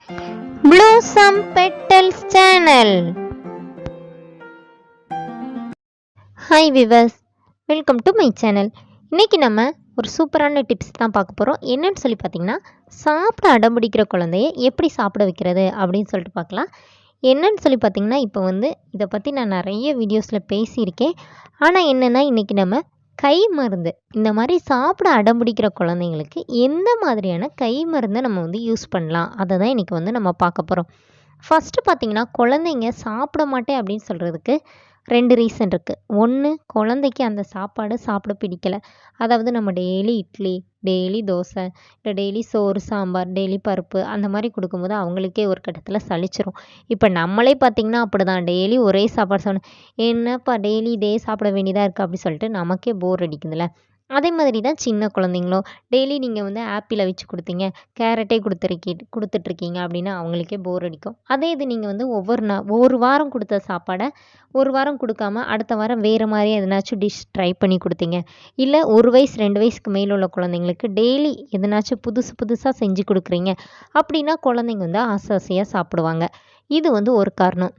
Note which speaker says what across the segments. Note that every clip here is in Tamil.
Speaker 1: Blossom Petals Channel. Hi viewers, welcome to my channel. இன்னைக்கு நம்ம ஒரு சூப்பரான டிப்ஸ் தான் பார்க்க போகிறோம். என்னன்னு சொல்லி பார்த்தீங்கன்னா, சாப்பிட அடம்பிடிக்கிற குழந்தைய எப்படி சாப்பிட வைக்கிறது அப்படின்னு சொல்லிட்டு பார்க்கலாம். என்னன்னு சொல்லி பார்த்தீங்கன்னா, இப்போ இதை பற்றி நான் நிறைய வீடியோஸில் பேசியிருக்கேன். ஆனால் என்னென்னா இன்றைக்கி நம்ம கை மருந்து இந்த மாதிரி சாப்பிட அடம்பிடிக்கிற குழந்தைங்களுக்கு எந்த மாதிரியான கை மருந்தை நம்ம யூஸ் பண்ணலாம், அதை தான் இன்றைக்கி நம்ம பார்க்க போகிறோம். ஃபஸ்ட்டு பார்த்திங்கன்னா, குழந்தைங்க சாப்பிட மாட்டேன் அப்படின்னு சொல்கிறதுக்கு 2 ரீசன் இருக்குது. ஒன்று, குழந்தைக்கு அந்த சாப்பாடு சாப்பிட பிடிக்கலை. அதாவது நம்ம டெய்லி இட்லி, டெய்லி தோசை, இல்லை டெய்லி சோறு சாம்பார், டெய்லி பருப்பு அந்த மாதிரி கொடுக்கும்போது அவங்களுக்கே ஒரு கட்டத்தில் சலிச்சிரும். இப்போ நம்மளே பார்த்திங்கன்னா அப்படி தான், டெய்லி ஒரே சாப்பாடு சாப்பிடணும், என்னப்பா டெய்லி இதே சாப்பிட வேண்டியதாக இருக்குது அப்படி சொல்லிட்டு நமக்கே போர் அடிக்குதுல்ல. அதே மாதிரி தான் சின்ன குழந்தைங்களும் டெய்லி நீங்கள் ஆப்பிளை வச்சு கொடுத்தீங்க, கேரட்டே கொடுத்துட்ருக்கீங்க அப்படின்னா அவங்களுக்கே போர் அடிக்கும். அதே இது நீங்கள் ஒரு வாரம் கொடுத்த சாப்பாடை ஒரு வாரம் கொடுக்காம அடுத்த வாரம் வேறு மாதிரி எதனாச்சும் டிஷ் ட்ரை பண்ணி கொடுத்தீங்க, இல்லை 1 வயசு 2 வயசுக்கு மேலே உள்ள குழந்தைங்களுக்கு டெய்லி எதனாச்சும் புதுசாக செஞ்சு கொடுக்குறீங்க அப்படின்னா குழந்தைங்க ஆசை ஆசையாக சாப்பிடுவாங்க. இது ஒரு காரணம்.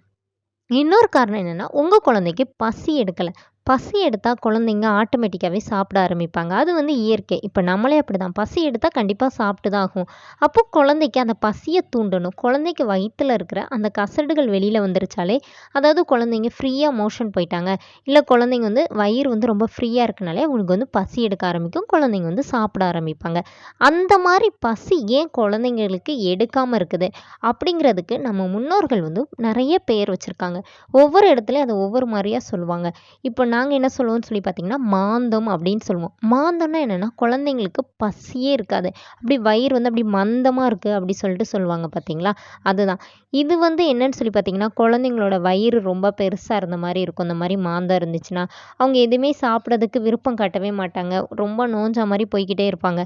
Speaker 1: இன்னொரு காரணம் என்னென்னா, உங்கள் குழந்தைக்கு பசி எடுக்கலை. பசி எடுத்தால் குழந்தைங்க ஆட்டோமேட்டிக்காகவே சாப்பிட ஆரம்பிப்பாங்க. அது இயற்கை. இப்போ நம்மளே அப்படி தான், பசி எடுத்தால் கண்டிப்பாக சாப்பிட்டு தான் ஆகும். அப்போ குழந்தைக்கு அந்த பசியை தூண்டணும். குழந்தைக்கு வயிற்றில் இருக்கிற அந்த கசடுகள் வெளியில் வந்துருச்சாலே, அதாவது குழந்தைங்க ஃப்ரீயாக மோஷன் போயிட்டாங்க, இல்லை குழந்தைங்க வயிறு ரொம்ப ஃப்ரீயாக இருக்கனாலே அவங்களுக்கு பசி எடுக்க ஆரம்பிக்கும், குழந்தைங்க சாப்பிட ஆரம்பிப்பாங்க. அந்த மாதிரி பசி ஏன் குழந்தைங்களுக்கு எடுக்காமல் இருக்குது அப்படிங்கிறதுக்கு நம்ம முன்னோர்கள் நிறைய பேர் வச்சுருக்காங்க. ஒவ்வொரு இடத்துலையும் அதை ஒவ்வொரு மாதிரியாக சொல்லுவாங்க. இப்போ நாங்கள் என்ன சொல்லுவோம்னு சொல்லி பார்த்தீங்கன்னா, மாந்தம் அப்படின்னு சொல்லுவோம். மாந்தம்னா என்னென்னா, குழந்தைங்களுக்கு பசியே இருக்காது, அப்படி வயிறு அப்படி மந்தமாக இருக்குது அப்படி சொல்லிட்டு சொல்லுவாங்க பார்த்தீங்களா, அதுதான். இது என்னன்னு சொல்லி பார்த்தீங்கன்னா, குழந்தைங்களோட வயிறு ரொம்ப பெருசாக இருந்த மாதிரி இருக்கும். இந்த மாதிரி மாந்தம் இருந்துச்சுன்னா அவங்க எதுவுமே சாப்பிட்றதுக்கு விருப்பம் காட்டவே மாட்டாங்க, ரொம்ப நோஞ்சா மாதிரி போய்கிட்டே இருப்பாங்க.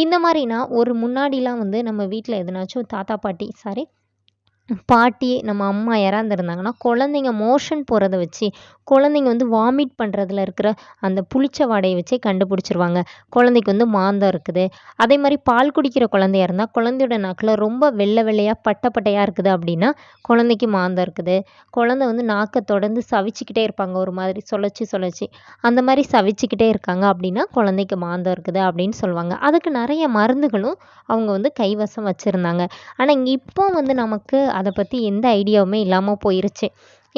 Speaker 1: இந்த மாதிரினா முன்னாடிலாம் நம்ம வீட்டில் எதுனாச்சும் தாத்தா பாட்டி நம்ம அம்மா இறந்துருந்தாங்கன்னா குழந்தைங்க மோஷன் போகிறத வச்சு, குழந்தைங்க வாமிட் பண்ணுறதுல இருக்கிற அந்த புளிச்ச வாடையை வச்சே கண்டுபிடிச்சிருவாங்க குழந்தைக்கு மாந்தம் இருக்குது. அதே மாதிரி பால் குடிக்கிற குழந்தையா இருந்தால் குழந்தையோட நாக்கில் ரொம்ப வெள்ளையாக பட்டையாக இருக்குது அப்படின்னா குழந்தைக்கு மாந்தம் இருக்குது. குழந்தை நாக்கை தொடர்ந்து சவிச்சிக்கிட்டே இருப்பாங்க, ஒரு மாதிரி சொலச்சி அந்த மாதிரி சவிச்சிக்கிட்டே இருக்காங்க அப்படின்னா குழந்தைக்கு மாந்தம் இருக்குது அப்படின்னு சொல்லுவாங்க. அதுக்கு நிறைய மருந்துகளும் அவங்க கைவசம் வச்சுருந்தாங்க. ஆனால் இப்போ நமக்கு அதை பற்றி எந்த ஐடியாவுமே இல்லாமல் போயிருச்சு.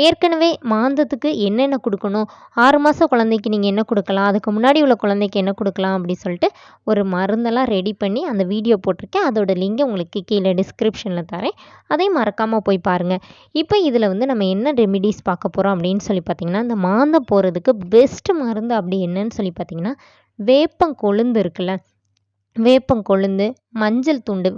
Speaker 1: ஏற்கனவே மாந்தத்துக்கு என்னென்ன கொடுக்கணும், 6 மாதம் குழந்தைக்கு நீங்கள் என்ன கொடுக்கலாம், அதுக்கு முன்னாடி உள்ள குழந்தைக்கு என்ன கொடுக்கலாம் அப்படி சொல்லிட்டு ஒரு மருந்தெல்லாம் ரெடி பண்ணி அந்த வீடியோ போட்டிருக்கேன். அதோட லிங்கை உங்களுக்கு கீழே டிஸ்கிரிப்ஷனில் தரேன், அதையும் மறக்காமல் போய் பாருங்கள். இப்போ இதில் நம்ம என்ன ரெமிடிஸ் பார்க்க போகிறோம் அப்படின்னு சொல்லி பார்த்திங்கன்னா, இந்த மாந்தம் போகிறதுக்கு பெஸ்ட்டு மருந்து அப்படி என்னன்னு சொல்லி பார்த்திங்கன்னா, வேப்பங்கொழுந்து இருக்குல்ல, வேப்பங்கொழுந்து, மஞ்சள் துண்டு,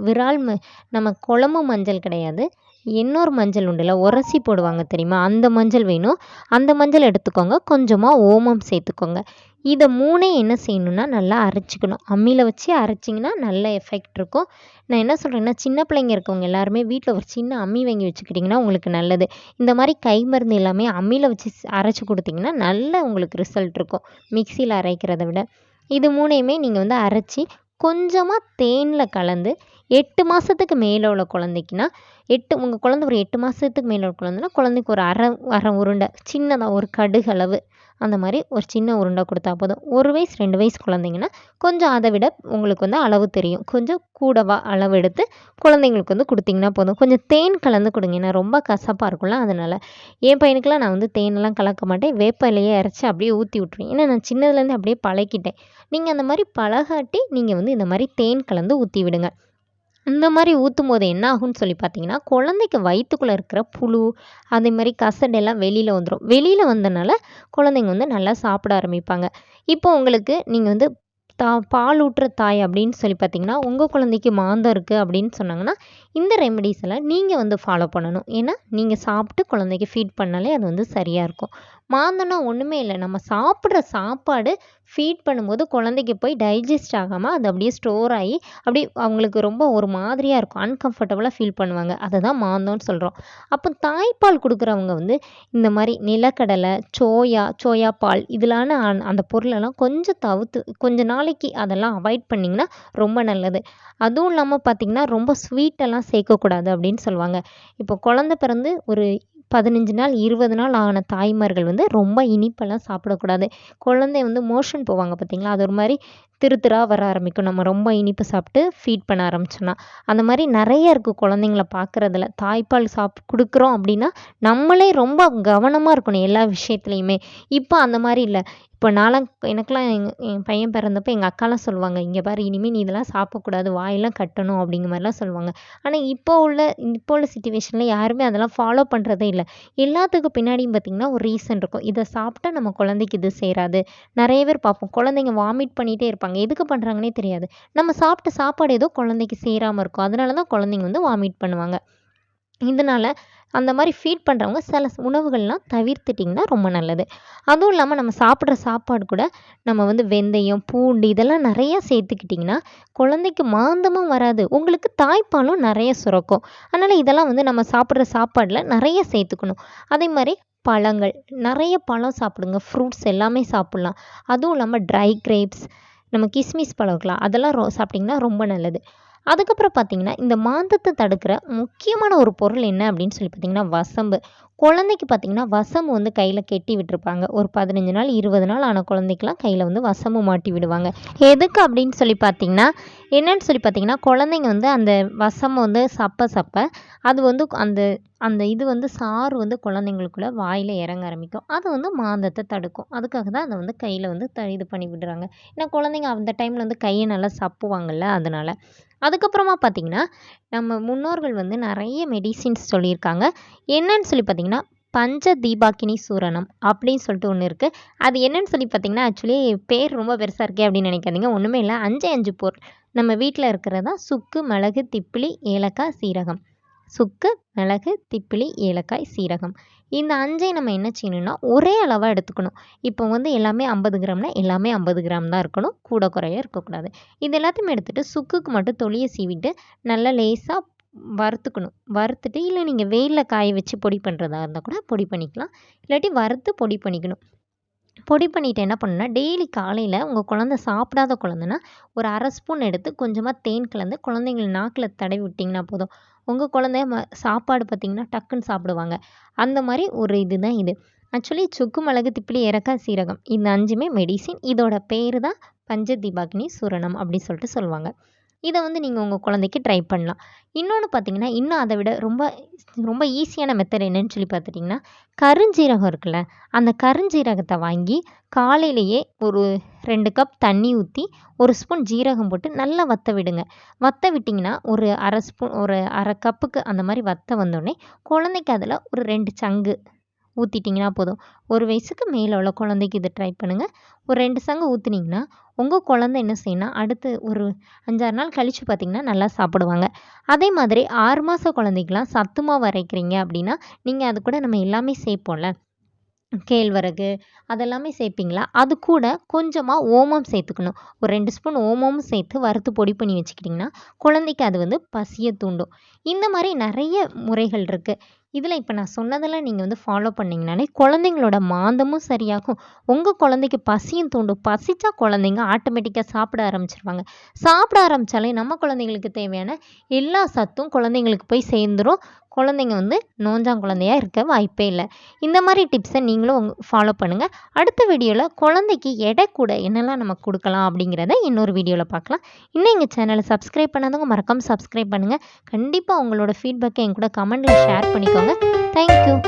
Speaker 1: நம்ம குழம்பு மஞ்சள் கிடையாது, இன்னொரு மஞ்சள் உண்டுல உரசி போடுவாங்க தெரியுமா, அந்த மஞ்சள் வேணும். அந்த மஞ்சள் எடுத்துக்கோங்க, கொஞ்சமாக ஓமம் சேர்த்துக்கோங்க. இதை 3 என்ன செய்யணும்னா நல்லா அரைச்சிக்கணும். அம்மியில் வச்சு அரைச்சிங்கன்னா நல்ல எஃபெக்ட் இருக்கும். நான் என்ன சொல்கிறேன்னா, சின்ன பிள்ளைங்க இருக்கவங்க எல்லாருமே வீட்டில் ஒரு சின்ன அம்மி வாங்கி வச்சுக்கிட்டிங்கன்னா உங்களுக்கு நல்லது. இந்த மாதிரி கை மருந்து எல்லாமே அம்மியில் வச்சு அரைச்சி கொடுத்திங்கன்னா நல்ல உங்களுக்கு ரிசல்ட் இருக்கும் மிக்சியில் அரைக்கிறத விட. இது 3யுமே நீங்கள் அரைச்சி கொஞ்சமாக தேனில் கலந்து 8 மாதத்துக்கு மேலே உள்ள குழந்தைக்குன்னா, உங்கள் குழந்தை ஒரு 8 மாதத்துக்கு மேலே உள்ள குழந்தைன்னா குழந்தைக்கு ஒரு அரை உருண்டை, சின்னதாக ஒரு கடுகளவு அந்த மாதிரி ஒரு சின்ன உருண்டை கொடுத்தா போதும். 1 வயசு 2 வயசு குழந்தைங்கன்னா கொஞ்சம் அதை விட உங்களுக்கு அளவு தெரியும், கொஞ்சம் கூடவா அளவு எடுத்து குழந்தைங்களுக்கு கொடுத்திங்கன்னா போதும். கொஞ்சம் தேன் கலந்து கொடுங்க, ஏன்னா ரொம்ப கசப்பாக இருக்கும்ல, அதனால். என் பையனுக்கெல்லாம் நான் தேனெல்லாம் கலக்க மாட்டேன், வேப்பிலையே அரைச்சி அப்படியே ஊற்றி விட்ருவேன், ஏன்னா நான் சின்னதுலேருந்து அப்படியே பழக்கிட்டேன். நீங்கள் அந்த மாதிரி பழகாட்டி நீங்கள் இந்த மாதிரி தேன் கலந்து ஊற்றி விடுங்க. இந்த மாதிரி ஊற்றும் போது என்ன ஆகும்னு சொல்லி பார்த்தீங்கன்னா, குழந்தைக்கு வயிற்றுக்குள்ளே இருக்கிற புழு அதே மாதிரி கசடெல்லாம் வெளியில் வந்துடும். வெளியில் வந்தனால குழந்தைங்க நல்லா சாப்பிட ஆரம்பிப்பாங்க. இப்போ உங்களுக்கு நீங்கள் பால் ஊட்டுற தாய் அப்படின்னு சொல்லி பார்த்தீங்கன்னா, உங்கள் குழந்தைக்கு மாந்தம் இருக்குது அப்படின்னு சொன்னாங்கன்னா இந்த ரெமெடிஸ் எல்லாம் நீங்கள் ஃபாலோ பண்ணணும். ஏன்னா நீங்கள் சாப்பிட்டு குழந்தைக்கு ஃபீட் பண்ணாலே அது சரியாக இருக்கும். மாந்தம்னா ஒன்றுமே இல்லை, நம்ம சாப்பிட்ற சாப்பாடு ஃபீட் பண்ணும்போது குழந்தைக்கு போய் டைஜஸ்ட் ஆகாமல் அது அப்படியே ஸ்டோர் ஆகி அப்படி அவங்களுக்கு ரொம்ப ஒரு மாதிரியாக இருக்கும், அன்கம்ஃபர்டபுளாக ஃபீல் பண்ணுவாங்க. அதை தான் மாந்தம்னு சொல்கிறோம். அப்போ தாய்ப்பால் கொடுக்குறவங்க இந்த மாதிரி நிலக்கடலை, சோயா பால் இதிலான அந்த பொருளெல்லாம் கொஞ்சம் தவிர்த்து கொஞ்ச நாளைக்கு அதெல்லாம் அவாய்ட் பண்ணிங்கன்னா ரொம்ப நல்லது. அதுவும் இல்லாமல் பார்த்திங்கன்னா, ரொம்ப ஸ்வீட்டெல்லாம் இதெல்லாம் சேர்க்கக்கூடாது அப்படின்னு சொல்லுவாங்க. இப்போ குழந்தை பிறந்து ஒரு 15 நாள் 20 நாள் ஆன தாய்மார்கள் வந்து ரொம்ப இனிப்பெல்லாம் சாப்பிடக்கூடாது. குழந்தை வந்து மோஷன் போவாங்க பார்த்தீங்களா, அது ஒரு மாதிரி திருத்திரா வர ஆரம்பிக்கும். நம்ம ரொம்ப இனிப்பு சாப்பிட்டு ஃபீட் பண்ண ஆரம்பிச்சோன்னா. அந்த மாதிரி நிறைய இருக்குது குழந்தைங்கள பார்க்குறதுல. தாய்ப்பால் கொடுக்குறோம் அப்படின்னா நம்மளே ரொம்ப கவனமாக இருக்கணும் எல்லா விஷயத்துலையுமே. இப்போ அந்த மாதிரி இல்லை. இப்போ நான்லாம் எனக்கெல்லாம் என் பையன் பிறந்தப்போ எங்கள் அக்காலாம் சொல்லுவாங்க, இங்கே பாரு இனிமேல் நீ இதெல்லாம் சாப்பிடக்கூடாது, வாயெல்லாம் கட்டணும் அப்படிங்கிற மாதிரிலாம் சொல்லுவாங்க. ஆனால் இப்போ உள்ள சிச்சுவேஷனில் யாருமே அதெல்லாம் ஃபாலோ பண்ணுறதே இல்லை. எல்லாத்துக்கும் பின்னாடியும் பார்த்திங்கன்னா ஒரு ரீசன் இருக்கும். இதை சாப்பிட்டா நம்ம குழந்தைக்கு இது சேராது. நிறைய பேர் பார்ப்போம், குழந்தைங்க வாமிட் பண்ணிகிட்டே இருப்பாங்க. எதுக்கு பண்ணுறாங்கன்னே தெரியாது. நம்ம சாப்பிட்ட சாப்பாடு ஏதோ குழந்தைக்கு சேராமல் இருக்கும். அதனால தான் குழந்தைங்க வந்து வாமிட் பண்ணுவாங்க. இதனால் அந்த மாதிரி ஃபீட் பண்ணுறவங்க சில உணவுகள்லாம் தவிர்த்துட்டிங்கன்னா ரொம்ப நல்லது. அதுவும் இல்லாமல் நம்ம சாப்பிட்ற சாப்பாடு கூட நம்ம வந்து வெந்தயம், பூண்டு இதெல்லாம் நிறையா சேர்த்துக்கிட்டிங்கன்னா குழந்தைக்கு மாந்தமும் வராது, உங்களுக்கு தாய்ப்பாலும் நிறைய சுரக்கும். அதனால் இதெல்லாம் வந்து நம்ம சாப்பிட்ற சாப்பாடில் நிறைய சேர்த்துக்கணும். அதே மாதிரி பழங்கள், நிறைய பழம் சாப்பிடுங்க. ஃப்ரூட்ஸ் எல்லாமே சாப்பிட்லாம். அதுவும் இல்லாமல் ட்ரை கிரேப்ஸ், நம்ம கிஸ்மிஸ் பழம் இருக்கலாம், அதெல்லாம் சாப்பிட்டிங்கன்னா ரொம்ப நல்லது. அதுக்கப்புறம் பார்த்திங்கன்னா இந்த மாந்தத்தை தடுக்கிற முக்கியமான ஒரு பொருள் என்ன அப்படின்னு சொல்லி பார்த்திங்கன்னா வசம்பு. குழந்தைக்கு பார்த்திங்கன்னா வசம்பு வந்து கையில் கெட்டி விட்டுருப்பாங்க. ஒரு 15 நாள் 20 நாள் ஆன குழந்தைக்கெலாம் கையில் வந்து வசம்பு மாட்டி விடுவாங்க. எதுக்கு அப்படின்னு சொல்லி பார்த்திங்கன்னா என்னன்னு சொல்லி பார்த்திங்கன்னா குழந்தைங்க வந்து அந்த வசம்பு வந்து சப்ப அது வந்து அந்த அந்த இது வந்து சாறு வந்து குழந்தைங்களுக்குள்ள வாயில் இறங்க ஆரம்பிக்கும். அது வந்து மாந்தத்தை தடுக்கும். அதுக்காக தான் அதை வந்து கையில் வந்து இது பண்ணி விடுறாங்க. ஏன்னா குழந்தைங்க அந்த டைமில் வந்து கையை நல்லா சப்புவாங்கள்ல, அதனால். அதுக்கப்புறமா பார்த்திங்கன்னா நம்ம முன்னோர்கள் வந்து நிறைய மெடிசின்ஸ் சொல்லியிருக்காங்க. என்னன்னு சொல்லி பார்த்திங்கன்னா பஞ்ச தீபாக்கினி சூரணம் அப்படின்னு சொல்லிட்டு ஒன்று இருக்குது. அது என்னன்னு சொல்லி பார்த்திங்கன்னா ஆக்சுவலி பேர் ரொம்ப பெருசாக இருக்கே அப்படின்னு நினைக்காதீங்க. ஒன்றுமே இல்லை, 5 பொருள் நம்ம வீட்டில் இருக்கிறதா சுக்கு, மிளகு, திப்பிலி, ஏலக்காய், சீரகம். சுக்கு, மிளகு, திப்பிலி, ஏலக்காய், சீரகம். இந்த 5ஐயும் நம்ம என்ன செய்யணும்னா ஒரே அளவாக எடுத்துக்கணும். இப்போ வந்து எல்லாமே 50 கிராம்னா எல்லாமே 50 கிராம் தான் இருக்கணும், கூட குறைய இருக்கக்கூடாது. இது எல்லாத்தையுமே எடுத்துகிட்டு சுக்குக்கு மட்டும் தொலியை சீவிட்டு நல்லா லேசாக வறுத்துக்கணும். வறுத்துட்டு இல்லை நீங்கள் வெயிலில் காய வச்சு பொடி பண்ணுறதா இருந்தால் கூட பொடி பண்ணிக்கலாம். இல்லாட்டி வறுத்து பொடி பண்ணிக்கணும். பொடி பண்ணிவிட்டு என்ன பண்ணுன்னா டெய்லி காலையில் உங்கள் குழந்தை சாப்பிடாத குழந்தைன்னா ஒரு 1/2 ஸ்பூன் எடுத்து கொஞ்சமாக தேன் கலந்து குழந்தைங்கள நாக்கில் தடவி விட்டிங்கன்னா போதும். உங்கள் குழந்தை சாப்பாடு பார்த்திங்கன்னா டக்குன்னு சாப்பிடுவாங்க. அந்த மாதிரி ஒரு இதுதான் இது. ஆக்சுவலி சுக்கு, மிளகு, திப்பிலி, ஏலக்காய், சீரகம் இந்த 5மே மெடிசின். இதோட பேர் தான் பஞ்ச தீபாக்கினி சூரணம் அப்படின்னு சொல்லிட்டு சொல்லுவாங்க. இதை வந்து நீங்கள் உங்கள் குழந்தைக்கு ட்ரை பண்ணலாம். இன்னொன்று பார்த்திங்கன்னா இன்னும் அதை விட ரொம்ப ரொம்ப ஈஸியான மெத்தட் என்னன்னு சொல்லி பார்த்துட்டிங்கன்னா கருஞ்சீரகம் இருக்குல்ல, அந்த கருஞ்சீரகத்தை வாங்கி காலையிலேயே ஒரு 2 கப் தண்ணி ஊற்றி 1 ஸ்பூன் ஜீரகம் போட்டு நல்லா வற்ற விடுங்க. வற்ற விட்டிங்கன்னா ஒரு 1/2 ஸ்பூன் ஒரு 1/2 கப்புக்கு அந்த மாதிரி வற்ற வந்தோடனே குழந்தைக்கு அதில் ஒரு 2 சங்கு ஊற்றிட்டிங்கன்னா போதும். 1 வயசுக்கு மேலே உள்ள குழந்தைக்கு இதை ட்ரை பண்ணுங்கள். ஒரு 2 சங்கு ஊற்றுனீங்கன்னா உங்கள் குழந்தை என்ன செய்யணும்னா அடுத்து ஒரு 5-6 நாள் கழித்து பார்த்திங்கன்னா நல்லா சாப்பிடுவாங்க. அதே மாதிரி 6 மாத குழந்தைக்கெலாம் சத்து மாவு அரைக்கிறீங்க அப்படின்னா நீங்கள் அது கூட நம்ம எல்லாமே சேர்ப்போம்ல, கேழ்வரகு அதெல்லாமே சேர்ப்பீங்களா, அது கூட கொஞ்சமாக ஓமம் சேர்த்துக்கணும். ஒரு 2 ஸ்பூன் ஓமமும் சேர்த்து வறுத்து பொடி பண்ணி வச்சுக்கிட்டிங்கன்னா குழந்தைக்கு அது வந்து பசியை தூண்டும். இந்த மாதிரி நிறைய முறைகள் இருக்குது. இதில் இப்போ நான் சொன்னதெல்லாம் நீங்கள் வந்து ஃபாலோ பண்ணிங்கனாலே குழந்தைங்களோட மாந்தமும் சரியாகும், உங்கள் குழந்தைக்கு பசியும் தூண்டும். பசிச்சா குழந்தைங்க ஆட்டோமேட்டிக்காக சாப்பிட ஆரம்பிச்சிருவாங்க. சாப்பிட ஆரம்பித்தாலே நம்ம குழந்தைங்களுக்கு தேவையான எல்லா சத்தும் குழந்தைங்களுக்கு போய் சேர்ந்துடும். குழந்தைங்க வந்து நோஞ்சாங்குழந்தையாக இருக்க வாய்ப்பே இல்லை. இந்த மாதிரி டிப்ஸை நீங்களும் ஃபாலோ பண்ணுங்கள். அடுத்த வீடியோவில் குழந்தைக்கு எடை கூட என்னெல்லாம் நம்ம கொடுக்கலாம் அப்படிங்கிறத இன்னொரு வீடியோவில் பார்க்கலாம். இன்னும் எங்கள் சேனலை சப்ஸ்கிரைப் பண்ணாதவங்க மறக்காமல் சப்ஸ்கிரைப் பண்ணுங்கள். கண்டிப்பாக உங்களோட ஃபீட்பேக்கை என் கூட கமெண்ட்டில் ஷேர் பண்ணிக்கோங்க. தேங்க்யூ.